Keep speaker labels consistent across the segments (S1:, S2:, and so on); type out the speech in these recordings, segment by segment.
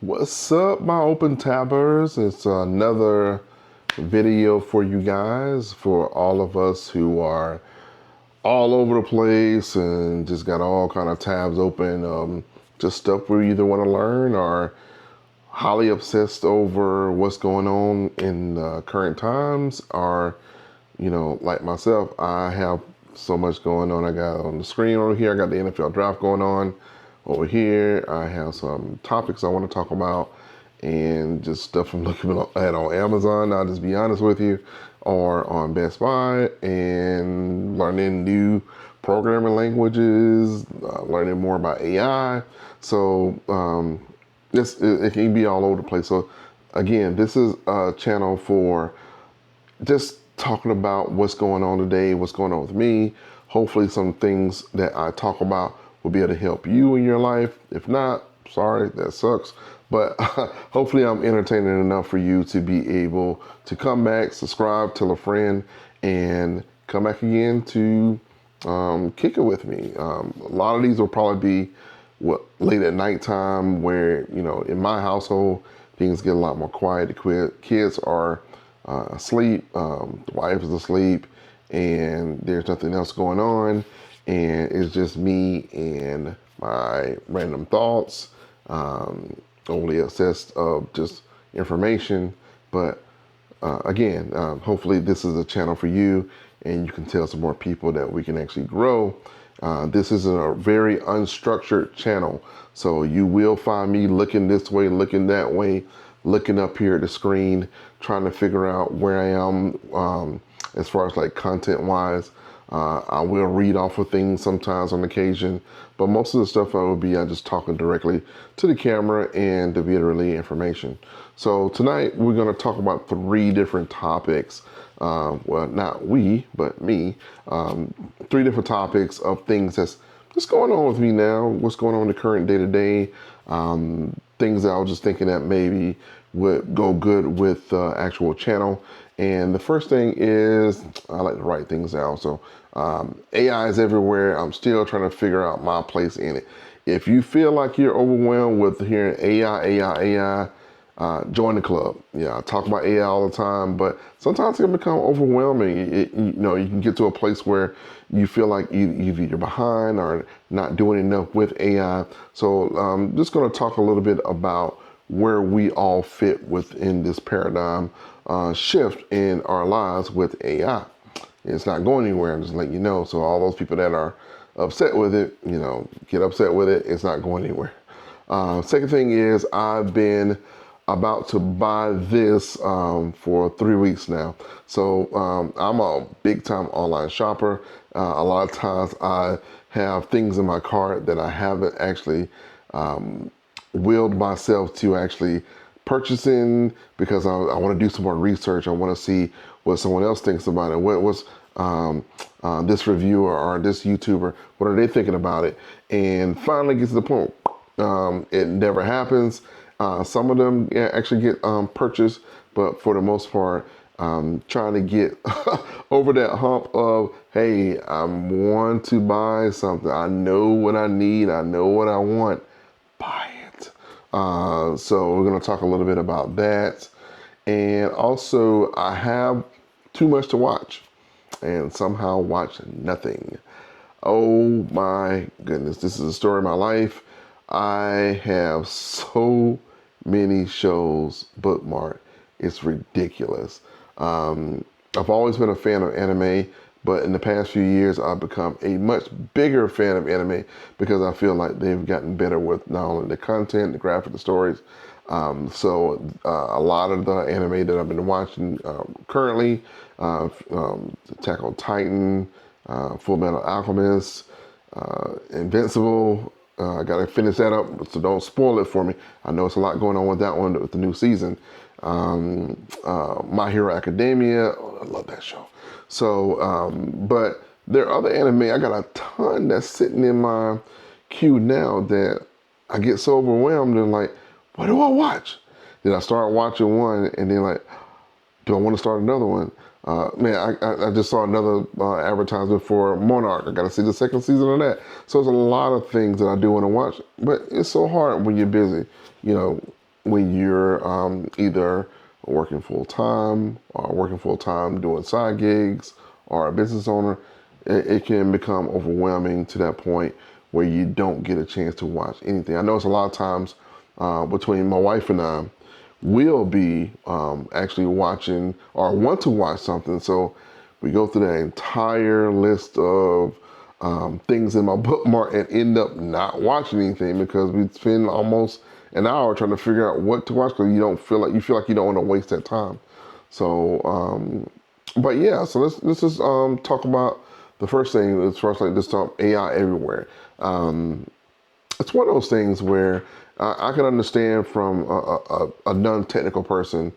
S1: What's up, my open tabbers? It's another video for you guys, for all of us who are all over the place and just got all kind of tabs open. Just stuff we either want to learn or highly obsessed over what's going on in current times, or like myself, I have so much going on. I got on the screen over here, I got the NFL draft going on. Over here, I have some topics I want to talk about and just stuff I'm looking at on Amazon, I'll just be honest with you, or on Best Buy, and learning new programming languages, learning more about AI. So it can be all over the place. So again, this is a channel for just talking about what's going on today, what's going on with me. Hopefully some things that I talk about will be able to help you in your life. If not, sorry, that sucks. But hopefully I'm entertaining enough for you to be able to come back, subscribe, tell a friend, and come back again to kick it with me. A lot of these will probably be late at nighttime, where, in my household, things get a lot more quiet. The kids are asleep, the wife is asleep, and there's nothing else going on, and it's just me and my random thoughts, only obsessed of just information. But again, hopefully this is a channel for you, and you can tell some more people that we can actually grow. This is a very unstructured channel, so you will find me looking this way, looking that way, looking up here at the screen, trying to figure out where I am as far as like content wise. I will read off of things sometimes on occasion, but most of the stuff I will be just talking directly to the camera and to be able to relay information. So tonight we're going to talk about 3 different topics. Well, not we, but me. 3 different topics of things that's just going on with me now, what's going on in the current day to day, things that I was just thinking that maybe would go good with the actual channel. And the first thing is, I like to write things down. So AI is everywhere. I'm still trying to figure out my place in it. If you feel like you're overwhelmed with hearing AI, join the club. Yeah, I talk about AI all the time, but sometimes it can become overwhelming. You can get to a place where you feel like either you're behind or not doing enough with AI. So I'm just going to talk a little bit about where we all fit within this paradigm shift in our lives with AI. It's not going anywhere, I'm just letting you know. So all those people that are upset with it, get upset with it. It's not going anywhere. Second thing is, I've been about to buy this for 3 weeks now. So I'm a big time online shopper. A lot of times I have things in my cart that I haven't actually willed myself to actually purchasing, because I want to do some more research. I want to see what someone else thinks about it. What's this reviewer or this YouTuber, what are they thinking about it? And finally get to the point. It never happens. Some of them actually get purchased, but for the most part, trying to get over that hump of, hey, I want to buy something. I know what I need. I know what I want. Buy it. So we're going to talk a little bit about that. And also, I have too much to watch and somehow watch nothing. Oh my goodness, this is a story of my life. I have so many shows bookmarked. It's ridiculous. I've always been a fan of anime, but in the past few years, I've become a much bigger fan of anime because I feel like they've gotten better with not only the content, the graphic, the stories. So a lot of the anime that I've been watching currently, Attack on Titan, Full Metal Alchemist, Invincible. I gotta finish that up, so don't spoil it for me. I know it's a lot going on with that one with the new season. My Hero Academia, oh, I love that show. So, but there are other anime. I got a ton that's sitting in my queue now that I get so overwhelmed and like, what do I watch? Then I start watching one, and then like, do I want to start another one? I just saw another advertisement for Monarch. I got to see the 2nd season of that. So there's a lot of things that I do want to watch, but it's so hard when you're busy. when you're either working full time or working full time doing side gigs or a business owner, it can become overwhelming to that point where you don't get a chance to watch anything. I know it's a lot of times between my wife and I, we'll be actually watching or want to watch something. So we go through that entire list of things in my bookmark and end up not watching anything because we spend almost an hour trying to figure out what to watch because you feel like you don't want to waste that time. So, but yeah, so let's just talk about the first thing as far as like this talk AI everywhere. It's one of those things where I can understand from a non-technical person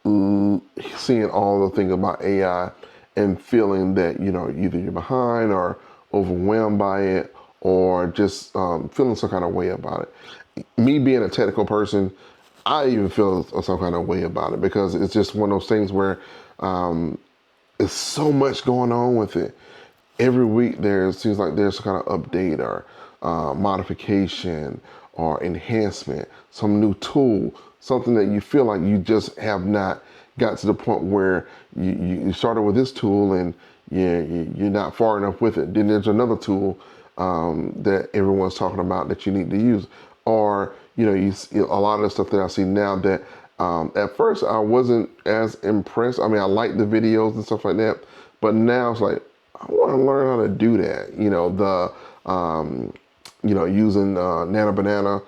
S1: seeing all the things about AI and feeling that either you're behind or overwhelmed by it or just feeling some kind of way about it. Me being a technical person, I even feel some kind of way about it because it's just one of those things where there's so much going on with it. Every week seems like there's some kind of update or modification or enhancement, some new tool, something that you feel like you just have not got to the point where you started with this tool and you're not far enough with it. Then there's another tool that everyone's talking about that you need to use. Or, a lot of the stuff that I see now that at first I wasn't as impressed. I mean, I like the videos and stuff like that, but now it's like, I want to learn how to do that. Using Nano Banana,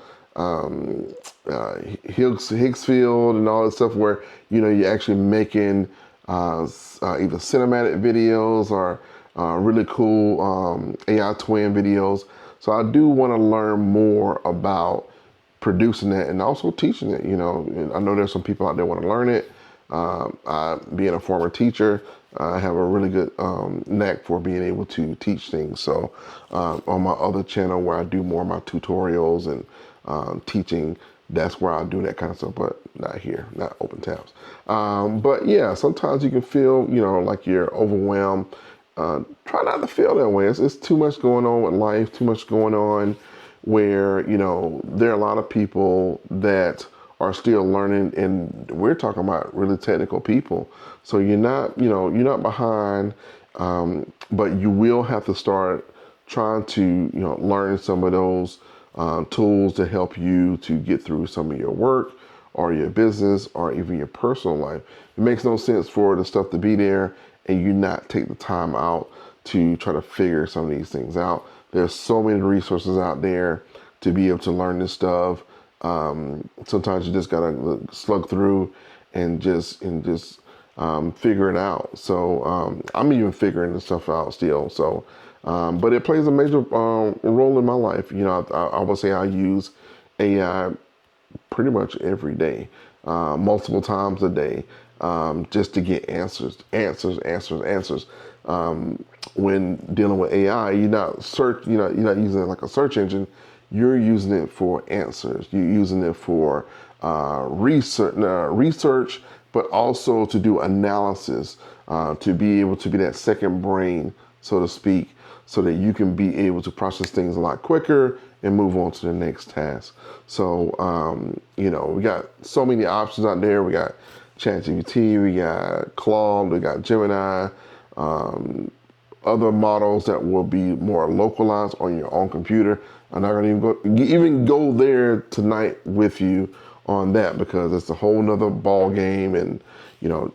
S1: Higgsfield and all that stuff where, you're actually making either cinematic videos or really cool AI twin videos. So I do want to learn more about producing that and also teaching it. I know there's some people out there want to learn it. Being a former teacher, I have a really good knack for being able to teach things. So on my other channel where I do more of my tutorials and teaching, that's where I do that kind of stuff, but not here, not Open Tabs. But yeah, sometimes you can feel, like you're overwhelmed. Try not to feel that way. It's too much going on with life, too much going on where, there are a lot of people that are still learning, and we're talking about really technical people. So you're not behind, but you will have to start trying to, learn some of those tools to help you to get through some of your work or your business or even your personal life. It makes no sense for the stuff to be there and you not take the time out to try to figure some of these things out. There's so many resources out there to be able to learn this stuff. Sometimes you just gotta slug through and just figure it out. So I'm even figuring this stuff out still. So, but it plays a major role in my life. I would say I use AI pretty much every day, multiple times a day, just to get answers. When dealing with AI, you're not using it like a search engine. You're using it for answers. You're using it for research, but also to do analysis, to be able to be that second brain, so to speak, so that you can be able to process things a lot quicker and move on to the next task. So, we got so many options out there. We got ChatGPT, we got Claude, we got Gemini, other models that will be more localized on your own computer. I'm not gonna even go there tonight with you on that because it's a whole nother ball game and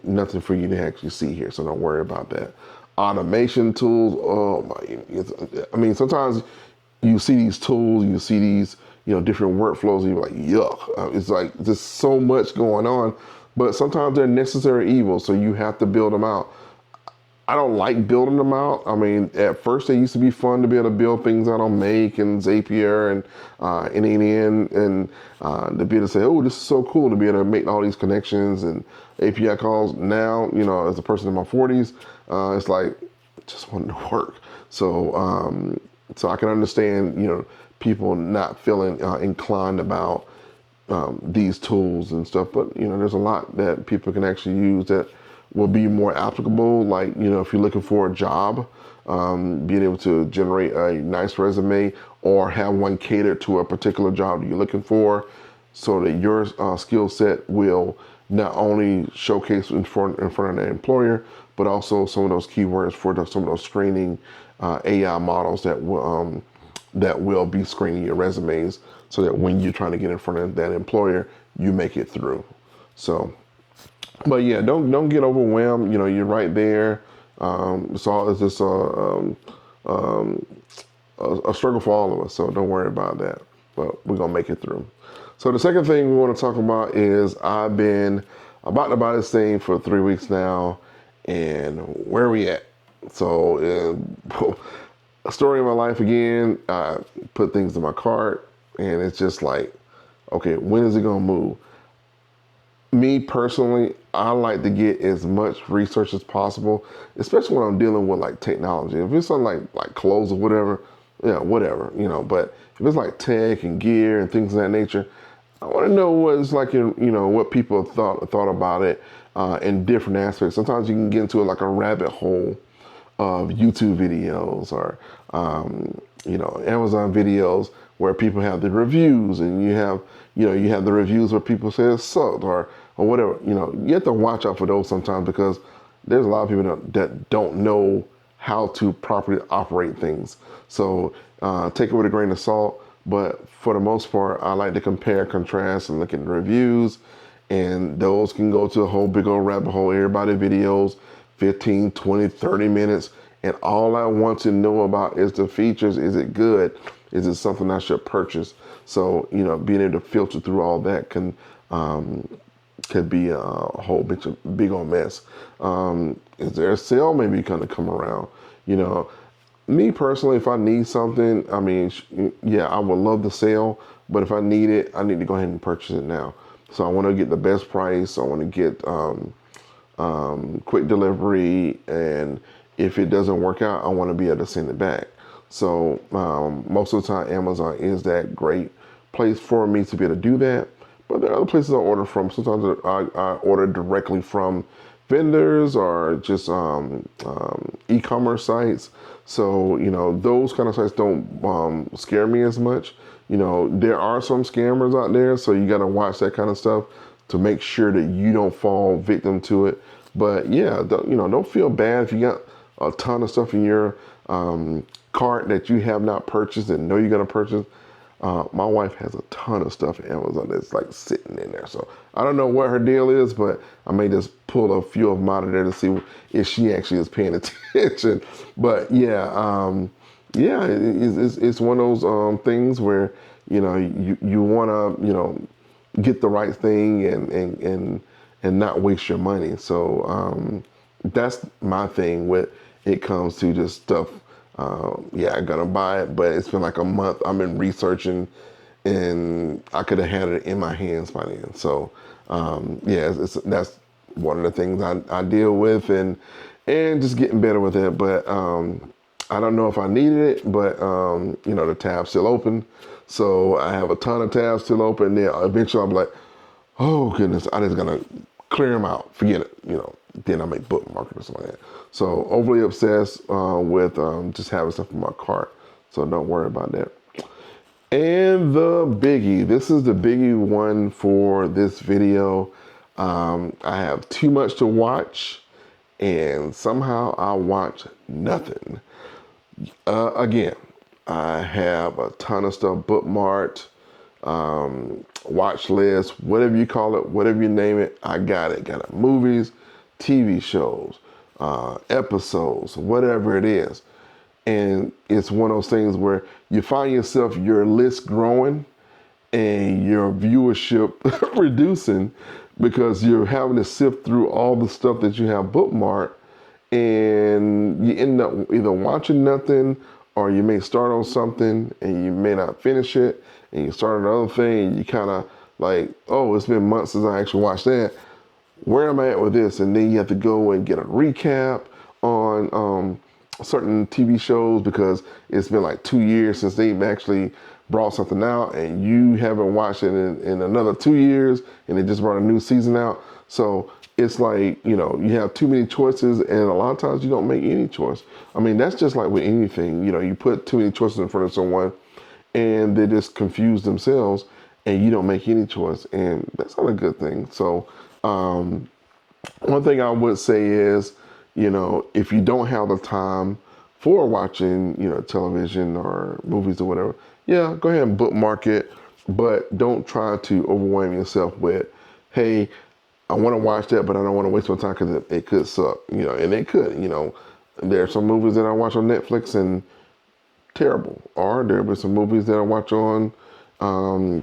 S1: nothing for you to actually see here. So don't worry about that. Automation tools. Oh my! I mean, sometimes you see these tools, you see these different workflows, and you're like, yuck! It's like there's so much going on, but sometimes they're necessary evils, so you have to build them out. I don't like building them out. I mean, at first they used to be fun to be able to build things out on Make and Zapier and NNN and to be able to say, oh, this is so cool to be able to make all these connections and API calls. Now, as a person in my 40s, it's like just wanting to work. So, so I can understand, people not feeling inclined about these tools and stuff. But there's a lot that people can actually use that will be more applicable. Like, if you're looking for a job, being able to generate a nice resume or have one catered to a particular job that you're looking for. so that your skill set will not only showcase in front of the employer, but also some of those keywords for some of those screening AI models that will be screening your resumes, so that when you're trying to get in front of that employer, you make it through. So, but yeah, don't get overwhelmed. You know, you're right there. It's just a struggle for all of us. So don't worry about that. But we're gonna make it through. So the second thing we want to talk about is I've been about to buy this thing for 3 weeks now, and where are we at? So a story of my life again. I put things in my cart, and it's just like, okay, when is it gonna move? Me personally, I like to get as much research as possible, especially when I'm dealing with like technology. If it's something like clothes or whatever, yeah, whatever, you know. But if it's like tech and gear and things of that nature, I want to know what it's like, what people have thought about it in different aspects. Sometimes you can get into like a rabbit hole of YouTube videos or Amazon videos where people have the reviews, and you have the reviews where people say it sucked or whatever. You have to watch out for those sometimes, because there's a lot of people that don't know how to properly operate things. So take it with a grain of salt. But for the most part, I like to compare, contrast, and look at the reviews. And those can go to a whole big old rabbit hole. Everybody videos, 15, 20, 30 minutes. And all I want to know about is the features. Is it good? Is it something I should purchase? So, being able to filter through all that could be a whole big old mess. Is there a sale maybe going to come around? Me personally, if I need something, I mean, yeah, I would love the sale, but if I need it, I need to go ahead and purchase it now. So I want to get the best price. I want to get quick delivery, and if it doesn't work out, I want to be able to send it back. So most of the time, Amazon is that great place for me to be able to do that. But there are other places I order from. Sometimes I order directly from vendors or just e-commerce sites. So, those kind of sites don't scare me as much. There are some scammers out there, so you got to watch that kind of stuff to make sure that you don't fall victim to it. But yeah, don't feel bad if you got a ton of stuff in your cart that you have not purchased and know you're going to purchase. My wife has a ton of stuff at Amazon that's like sitting in there. So I don't know what her deal is, but I may just pull a few of them out of there to see if she actually is paying attention. But yeah, it's one of those things where you want to get the right thing and not waste your money. So that's my thing when it comes to just stuff. I'm gonna buy it, but it's been like a month. I've been researching, and I could have had it in my hands by then. So, that's one of the things I deal with, and just getting better with it. But I don't know if I needed it, but the tab's still open, so I have a ton of tabs still open. Then eventually I'll be like, oh goodness, I just gotta clear them out. Forget it. Then I make bookmark or something like that. So overly obsessed with just having stuff in my cart. So don't worry about that. And the biggie. This is the biggie one for this video. I have too much to watch, and somehow I watch nothing. Again, I have a ton of stuff bookmarked, watch list, whatever you call it, whatever you name it, I got it. Got it. Movies, TV shows, episodes, whatever it is. And it's one of those things where you find yourself, your list growing and your viewership reducing, because you're having to sift through all the stuff that you have bookmarked, and you end up either watching nothing, or you may start on something and you may not finish it, and you start another thing and you kind of like, oh, it's been months since I actually watched that. Where am I at with this? And then you have to go and get a recap on certain TV shows, because it's been like 2 years since they've actually brought something out, and you haven't watched it in another 2 years, and they just brought a new season out. So it's like, you have too many choices, and a lot of times you don't make any choice. I mean, that's just like with anything. You put too many choices in front of someone, and they just confuse themselves, and you don't make any choice, and that's not a good thing. So one thing I would say is, if you don't have the time for watching, television or movies or whatever, yeah, go ahead and bookmark it, but don't try to overwhelm yourself with, hey, I want to watch that, but I don't want to waste my time because it could suck, and it could, There are some movies that I watch on Netflix and terrible, or there were some movies that I watch on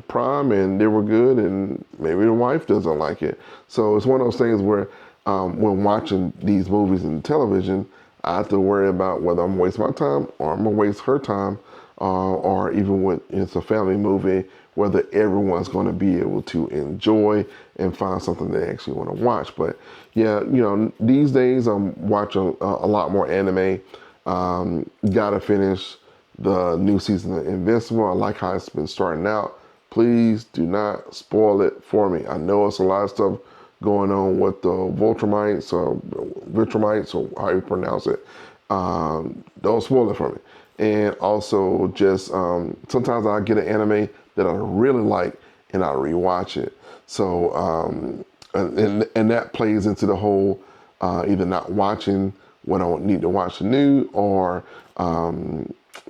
S1: Prime and they were good, and maybe the wife doesn't like it. So it's one of those things where when watching these movies and television, I have to worry about whether I'm wasting my time or I'm gonna waste her time, or even when it's a family movie, whether everyone's going to be able to enjoy and find something they actually want to watch. But yeah, these days I'm watching a lot more anime. Gotta finish the new season of Invincible. I like how it's been starting out. Please do not spoil it for me. I know it's a lot of stuff going on with the Viltrumites or how you pronounce it. Don't spoil it for me. And also just sometimes I get an anime that I really like and I rewatch it. So and that plays into the whole either not watching when I need to watch the new, or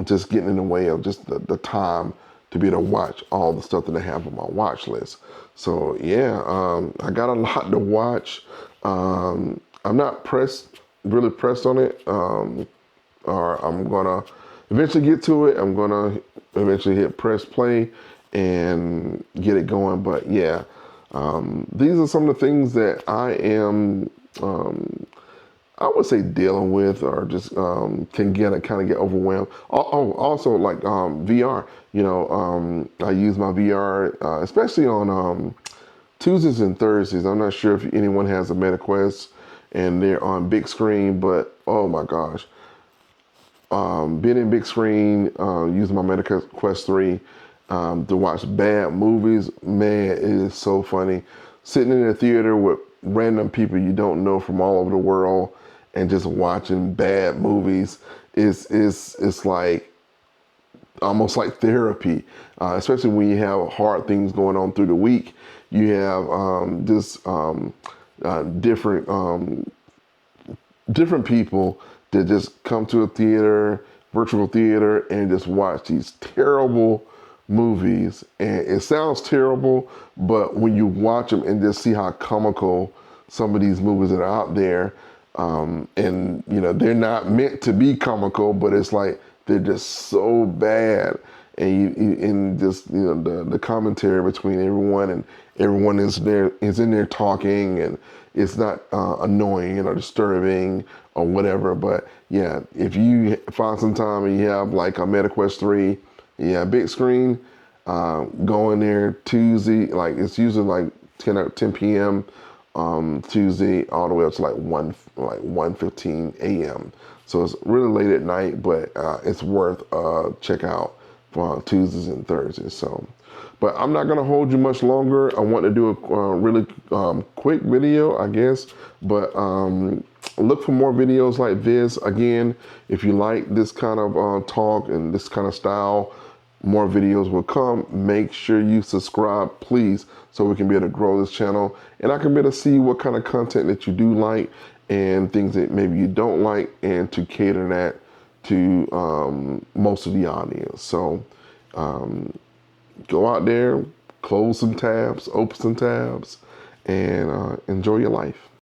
S1: just getting in the way of just the time to be able to watch all the stuff that I have on my watch list. So yeah, I got a lot to watch. I'm not really pressed on it, or I'm gonna eventually get to it. I'm gonna eventually hit press play and get it going. But yeah, these are some of the things that I am, I would say, dealing with, or just can kind of get overwhelmed. Oh, also like VR. I use my VR, especially on Tuesdays and Thursdays. I'm not sure if anyone has a MetaQuest and they're on big screen, but oh my gosh, being in big screen, using my MetaQuest 3 to watch bad movies, man, it is so funny. Sitting in a theater with random people you don't know from all over the world and just watching bad movies is like almost like therapy, especially when you have hard things going on through the week. You have different people that just come to a theater, virtual theater, and just watch these terrible movies. And it sounds terrible, but when you watch them and just see how comical some of these movies that are out there, and they're not meant to be comical, but it's like they're just so bad. And just the commentary between everyone, and everyone is in there talking, and it's not annoying or disturbing or whatever. But yeah, if you find some time and you have like a MetaQuest 3, yeah, big screen, go in there Tuesday. Like it's usually like 10 p.m. Tuesday all the way up to like 1:15 a.m. So it's really late at night, but it's worth check out for Tuesdays and Thursdays. So, but I'm not gonna hold you much longer. I want to do a really quick video, I guess. But look for more videos like this. Again, if you like this kind of talk and this kind of style, more videos will come. Make sure you subscribe, please, so we can be able to grow this channel, and I can be able to see what kind of content that you do like and things that maybe you don't like, and to cater that to most of the audience. So go out there, close some tabs, open some tabs, and enjoy your life.